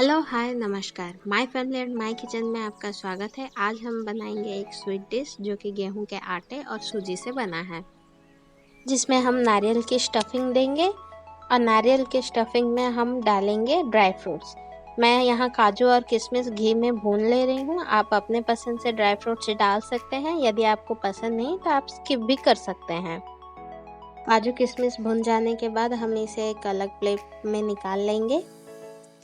Hello hi नमस्कार। My family and my kitchen में आपका स्वागत है। आज हम बनाएंगे एक स्वीट डिश जो कि गेहूं के आटे और सूजी से बना है, जिसमें हम नारियल की स्टफिंग देंगे और नारियल के स्टफिंग में हम डालेंगे ड्राई फ्रूट्स। मैं यहाँ काजू और किशमिश घी में भून ले रही हूँ। आप अपने पसंद से ड्राई फ्रूट्स डाल सकते हैं। यदि आपको पसंद नहीं तो आप स्किप भी कर सकते हैं। काजू किशमिश भून जाने के बाद हम इसे एक अलग प्लेट में निकाल लेंगे।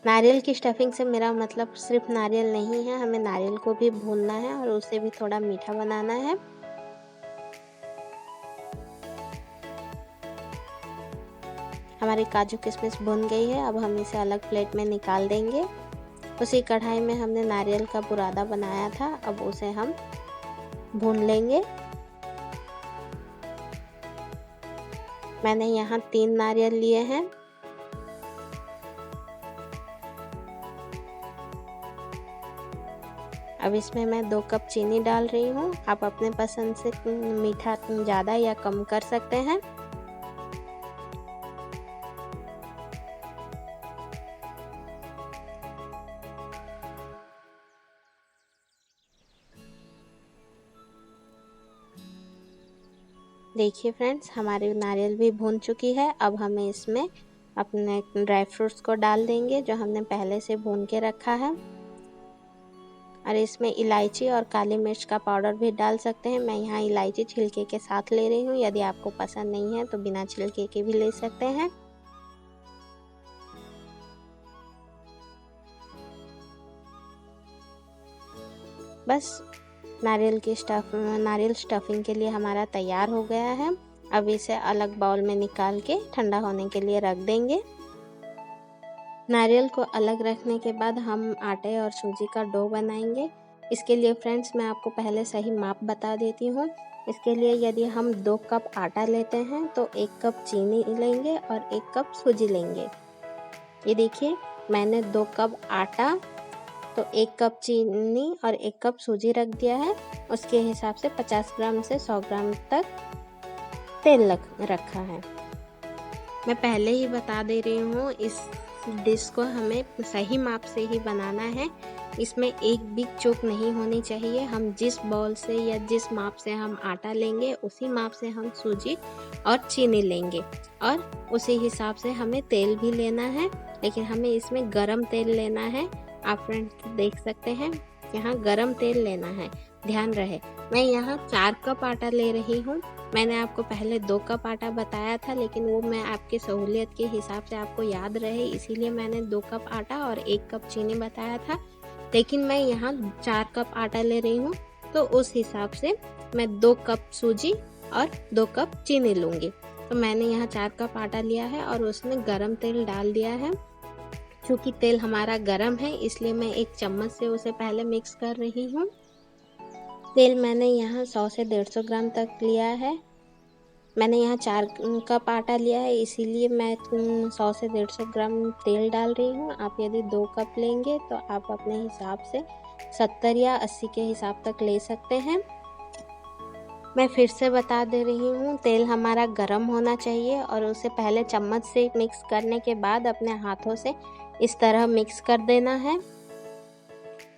नारियल की स्टफिंग से मेरा मतलब सिर्फ नारियल नहीं है, हमें नारियल को भी भूनना है और उसे भी थोड़ा मीठा बनाना है। हमारी काजू किशमिश भून गई है, अब हम इसे अलग प्लेट में निकाल देंगे। उसी कढ़ाई में हमने नारियल का बुरादा बनाया था, अब उसे हम भून लेंगे। मैंने यहाँ 3 नारियल लिए हैं। अब इसमें मैं 2 कप चीनी डाल रही हूँ। आप अपने पसंद से मीठा ज़्यादा या कम कर सकते हैं। देखिए फ्रेंड्स, हमारी नारियल भी भून चुकी है। अब हमें इसमें अपने ड्राई फ्रूट्स को डाल देंगे जो हमने पहले से भून के रखा है, और इसमें इलायची और काली मिर्च का पाउडर भी डाल सकते हैं। मैं यहाँ इलायची छिलके के साथ ले रही हूँ। यदि आपको पसंद नहीं है तो बिना छिलके के भी ले सकते हैं। बस नारियल स्टफिंग के लिए हमारा तैयार हो गया है। अब इसे अलग बाउल में निकाल के ठंडा होने के लिए रख देंगे। नारियल को अलग रखने के बाद हम आटे और सूजी का डो बनाएंगे। इसके लिए फ्रेंड्स मैं आपको पहले सही माप बता देती हूँ। इसके लिए यदि हम 2 कप आटा लेते हैं तो 1 कप चीनी लेंगे और 1 कप सूजी लेंगे। ये देखिए, मैंने 2 कप आटा तो 1 कप चीनी और 1 कप सूजी रख दिया है। उसके हिसाब से 50 ग्राम से 100 ग्राम तक तेल रखा है। मैं पहले ही बता दे रही हूँ, इस डिश को हमें सही माप से ही बनाना है। इसमें एक भी चूक नहीं होनी चाहिए। हम जिस बाउल से या जिस माप से हम आटा लेंगे उसी माप से हम सूजी और चीनी लेंगे, और उसी हिसाब से हमें तेल भी लेना है। लेकिन हमें इसमें गरम तेल लेना है। आप फ्रेंड्स देख सकते हैं, यहाँ गरम तेल लेना है, ध्यान रहे। मैं यहाँ 4 कप आटा ले रही हूँ। मैंने आपको पहले 2 कप आटा बताया था, लेकिन वो मैं आपकी सहूलियत के हिसाब से आपको याद रहे इसीलिए मैंने 2 कप आटा और 1 कप चीनी बताया था। लेकिन मैं यहाँ 4 कप आटा ले रही हूँ, तो उस हिसाब से मैं 2 कप सूजी और 2 कप चीनी लूँगी। तो मैंने यहाँ 4 कप आटा लिया है और उसमें गरम तेल डाल दिया है। क्योंकि तेल हमारा गरम है इसलिए मैं एक चम्मच से उसे पहले मिक्स कर रही हूँ। तेल मैंने यहाँ 100 से 150 ग्राम तक लिया है। मैंने यहाँ 4 कप आटा लिया है इसीलिए मैं 100 से 150 ग्राम तेल डाल रही हूँ। आप यदि 2 कप लेंगे तो आप अपने हिसाब से 70 या 80 के हिसाब तक ले सकते हैं। मैं फिर से बता दे रही हूँ, तेल हमारा गर्म होना चाहिए और उसे पहले चम्मच से मिक्स करने के बाद अपने हाथों से इस तरह मिक्स कर देना है,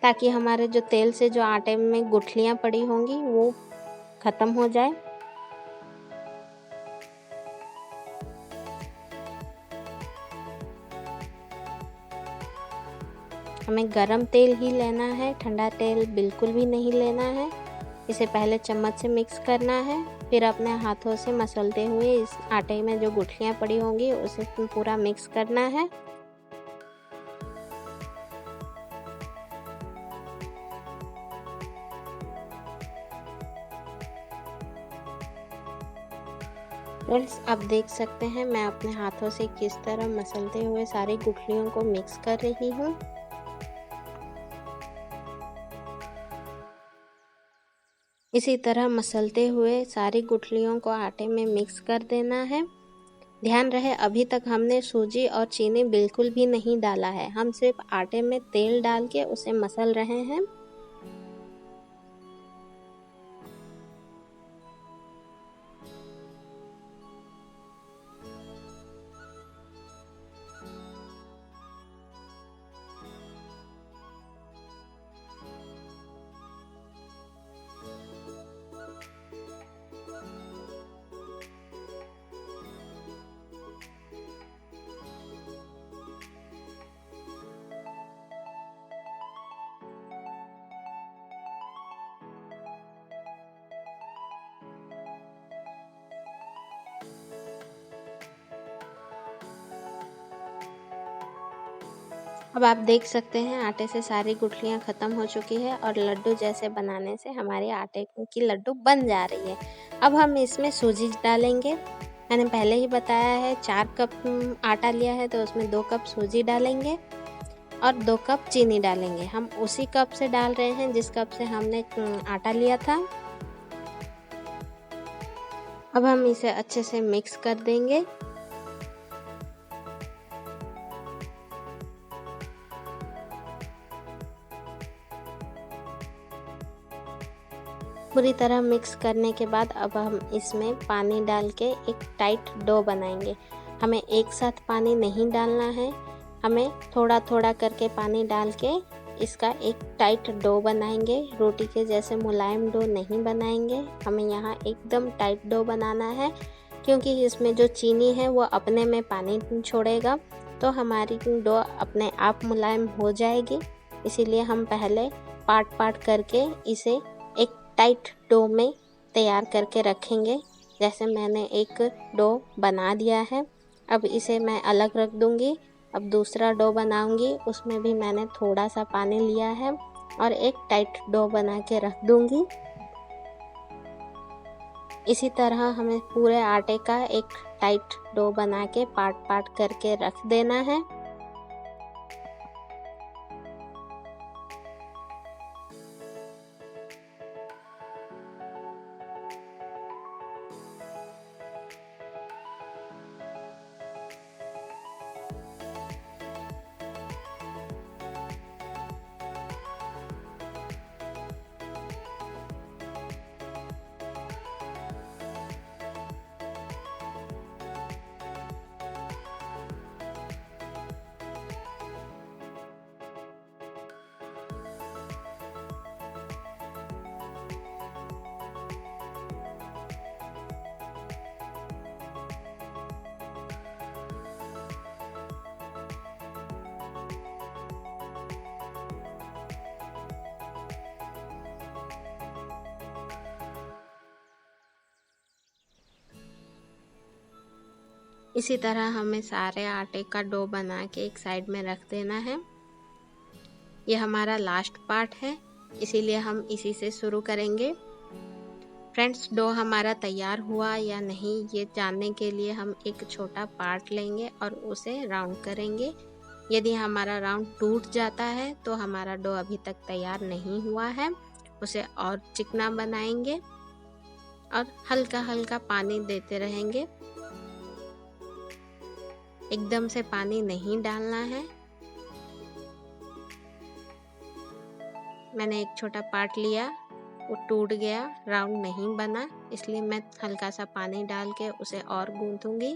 ताकि हमारे जो तेल से जो आटे में गुठलियाँ पड़ी होंगी वो ख़त्म हो जाए। हमें गरम तेल ही लेना है, ठंडा तेल बिल्कुल भी नहीं लेना है। इसे पहले चम्मच से मिक्स करना है, फिर अपने हाथों से मसलते हुए इस आटे में जो गुठलियाँ पड़ी होंगी उसे पूरा मिक्स करना है। फ्रेंड्स, आप देख सकते हैं मैं अपने हाथों से किस तरह मसलते हुए सारी गुठलियों को मिक्स कर रही हूँ। इसी तरह मसलते हुए सारी गुठलियों को आटे में मिक्स कर देना है। ध्यान रहे, अभी तक हमने सूजी और चीनी बिल्कुल भी नहीं डाला है, हम सिर्फ आटे में तेल डाल के उसे मसल रहे हैं। अब आप देख सकते हैं आटे से सारी गुठलियाँ ख़त्म हो चुकी है और लड्डू जैसे बनाने से हमारे आटे की लड्डू बन जा रही है। अब हम इसमें सूजी डालेंगे। मैंने पहले ही बताया है 4 कप आटा लिया है तो उसमें 2 कप सूजी डालेंगे और 2 कप चीनी डालेंगे। हम उसी कप से डाल रहे हैं जिस कप से हमने आटा लिया था। अब हम इसे अच्छे से मिक्स कर देंगे। पूरी तरह मिक्स करने के बाद अब हम इसमें पानी डाल के एक टाइट डो बनाएंगे। हमें एक साथ पानी नहीं डालना है, हमें थोड़ा थोड़ा करके पानी डाल के इसका एक टाइट डो बनाएंगे। रोटी के जैसे मुलायम डो नहीं बनाएंगे, हमें यहाँ एकदम टाइट डो बनाना है क्योंकि इसमें जो चीनी है वो अपने में पानी छोड़ेगा तो हमारी डो अपने आप मुलायम हो जाएगी। इसीलिए हम पहले पार्ट करके इसे एक टाइट डो में तैयार करके रखेंगे। जैसे मैंने एक डो बना दिया है, अब इसे मैं अलग रख दूंगी। अब दूसरा डो बनाऊंगी, उसमें भी मैंने थोड़ा सा पानी लिया है और एक टाइट डो बना के रख दूंगी। इसी तरह हमें पूरे आटे का एक टाइट डो बना के पार्ट करके रख देना है। इसी तरह हमें सारे आटे का डो बना के एक साइड में रख देना है। ये हमारा लास्ट पार्ट है, इसीलिए हम इसी से शुरू करेंगे। फ्रेंड्स, डो हमारा तैयार हुआ या नहीं ये जानने के लिए हम एक छोटा पार्ट लेंगे और उसे राउंड करेंगे। यदि हमारा राउंड टूट जाता है तो हमारा डो अभी तक तैयार नहीं हुआ है। उसे और चिकना बनाएंगे और हल्का हल्का पानी देते रहेंगे। एकदम से पानी नहीं डालना है। मैंने एक छोटा पार्ट लिया, वो टूट गया, राउंड नहीं बना, इसलिए मैं हल्का सा पानी डाल के उसे और गूंथूंगी।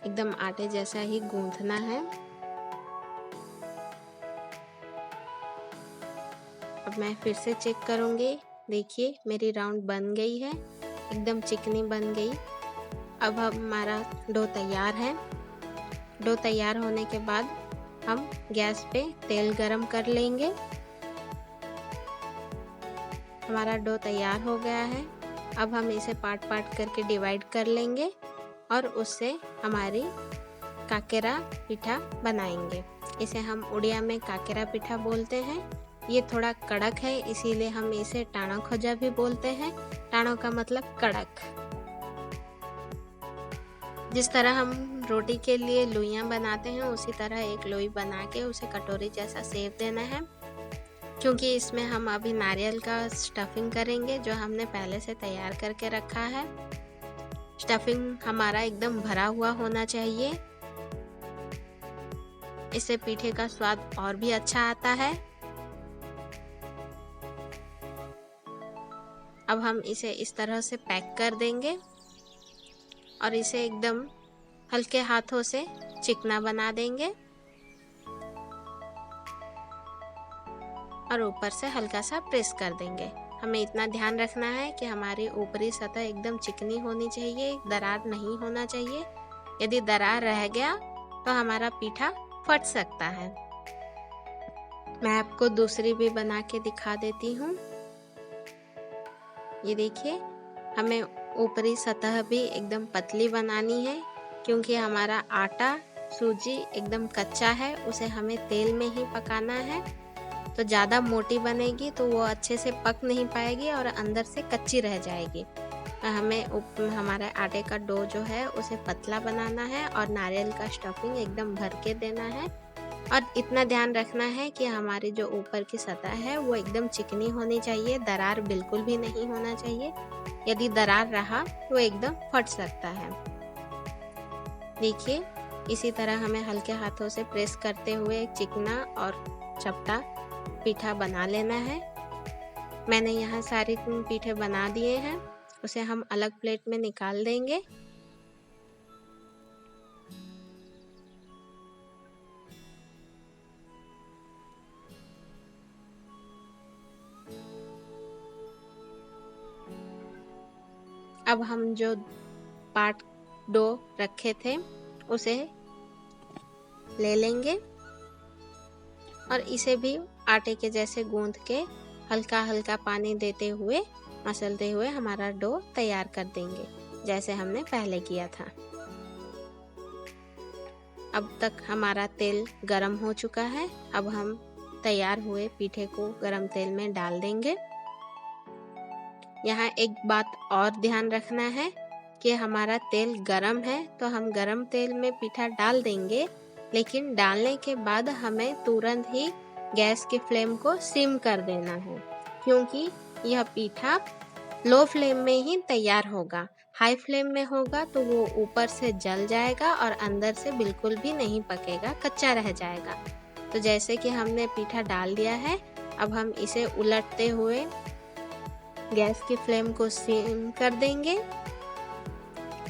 एकदम आटे जैसा ही गूंथना है। अब मैं फिर से चेक करूंगी। देखिए मेरी राउंड बन गई है, एकदम चिकनी बन गई। अब हमारा डो तैयार है। डो तैयार होने के बाद हम गैस पे तेल गरम कर लेंगे। हमारा डो तैयार हो गया है। अब हम इसे पार्ट करके डिवाइड कर लेंगे और उससे हमारी काकेरा पिठा बनाएंगे। इसे हम उड़िया में काकेरा पिठा बोलते हैं। ये थोड़ा कड़क है, इसीलिए हम इसे टाणा खोजा भी बोलते हैं। टाणा का मतलब कड़क। जिस तरह हम रोटी के लिए लोइयां बनाते हैं उसी तरह एक लोई बना के उसे कटोरी जैसा शेप देना है। क्योंकि इसमें हम अभी नारियल का स्टफिंग करेंगे जो हमने पहले से तैयार करके रखा है। स्टफिंग हमारा एकदम भरा हुआ होना चाहिए, इससे पीठे का स्वाद और भी अच्छा आता है। अब हम इसे इस तरह से पैक कर देंगे और इसे एकदम हल्के हाथों से चिकना बना देंगे और ऊपर से हल्का सा प्रेस कर देंगे। हमें इतना ध्यान रखना है कि हमारी ऊपरी सतह एकदम चिकनी होनी चाहिए, दरार नहीं होना चाहिए। यदि दरार रह गया तो हमारा पीठा फट सकता है। मैं आपको दूसरी भी बना के दिखा देती हूँ। ये देखिए, हमें ऊपरी सतह भी एकदम पतली बनानी है क्योंकि हमारा आटा सूजी एकदम कच्चा है, उसे हमें तेल में ही पकाना है। तो ज़्यादा मोटी बनेगी तो वो अच्छे से पक नहीं पाएगी और अंदर से कच्ची रह जाएगी। हमें हमारा आटे का डो जो है उसे पतला बनाना है और नारियल का स्टफिंग एकदम भर के देना है। और इतना ध्यान रखना है कि हमारी जो ऊपर की सतह है वो एकदम चिकनी होनी चाहिए, दरार बिल्कुल भी नहीं होना चाहिए। यदि दरार रहा तो एकदम फट सकता है। देखिए, इसी तरह हमें हल्के हाथों से प्रेस करते हुए एक चिकना और चपटा पीठा बना लेना है। मैंने यहाँ सारी पीठे बना दिए हैं, उसे हम अलग प्लेट में निकाल देंगे। अब हम जो पाट डो रखे थे उसे ले लेंगे और इसे भी आटे के जैसे गूंथ के हल्का हल्का पानी देते हुए मसलते हुए हमारा डो तैयार कर देंगे, जैसे हमने पहले किया था। अब तक हमारा तेल गरम हो चुका है। अब हम तैयार हुए पीठे को गरम तेल में डाल देंगे। यहाँ एक बात और ध्यान रखना है कि हमारा तेल गरम है तो हम गरम तेल में पीठा डाल देंगे, लेकिन डालने के बाद हमें तुरंत ही गैस की फ्लेम को सिम कर देना है, क्योंकि यह पीठा लो फ्लेम में ही तैयार होगा। हाई फ्लेम में होगा तो वो ऊपर से जल जाएगा और अंदर से बिल्कुल भी नहीं पकेगा, कच्चा रह जाएगा। तो जैसे कि हमने पीठा डाल दिया है, अब हम इसे उलटते हुए गैस की फ्लेम को सिम कर देंगे,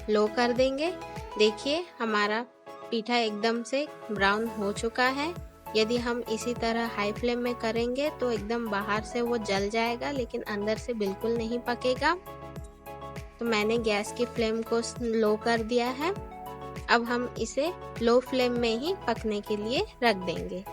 लो कर देंगे। देखिए, हमारा पीठा एकदम से ब्राउन हो चुका है। यदि हम इसी तरह हाई फ्लेम में करेंगे तो एकदम बाहर से वो जल जाएगा, लेकिन अंदर से बिल्कुल नहीं पकेगा। तो मैंने गैस की फ्लेम को लो कर दिया है। अब हम इसे लो फ्लेम में ही पकने के लिए रख देंगे।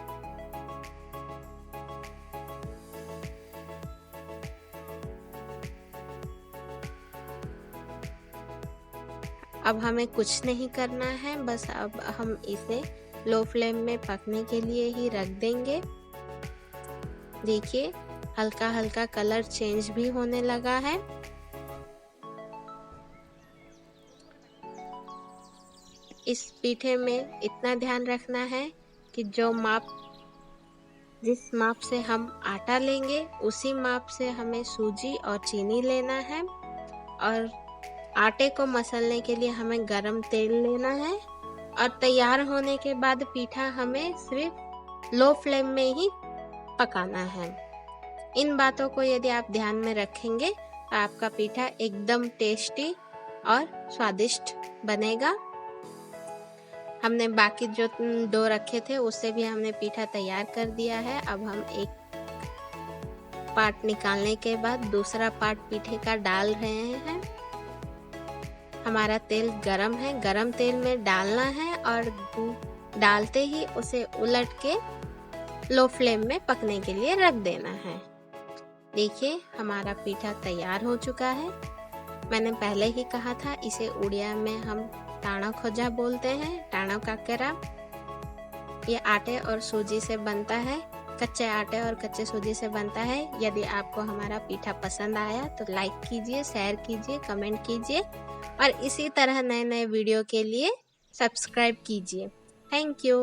अब हमें कुछ नहीं करना है, बस अब हम इसे लो फ्लेम में पकने के लिए ही रख देंगे। देखिए, हल्का हल्का कलर चेंज भी होने लगा है। इस पीठे में इतना ध्यान रखना है कि जिस माप से हम आटा लेंगे उसी माप से हमें सूजी और चीनी लेना है। और आटे को मसलने के लिए हमें गरम तेल लेना है और तैयार होने के बाद पीठा हमें सिर्फ लो फ्लेम में ही पकाना है। इन बातों को यदि आप ध्यान में रखेंगे तो आपका पीठा एकदम टेस्टी और स्वादिष्ट बनेगा। हमने बाकी जो डो रखे थे उससे भी हमने पीठा तैयार कर दिया है। अब हम एक पार्ट निकालने के बाद दूसरा पार्ट पीठे का डाल रहे हैं। हमारा तेल गरम है, गरम तेल में डालना है और डालते ही उसे उलट के लो फ्लेम में पकने के लिए रख देना है। देखिए, हमारा पीठा तैयार हो चुका है। मैंने पहले ही कहा था, इसे उड़िया में हम टाणा खोजा बोलते हैं, टाणा काकेरा। ये आटे और सूजी से बनता है, कच्चे आटे और कच्चे सूजी से बनता है। यदि आपको हमारा पीठा पसंद आया तो लाइक कीजिए, शेयर कीजिए, कमेंट कीजिए और इसी तरह नए नए वीडियो के लिए सब्सक्राइब कीजिए। Thank you.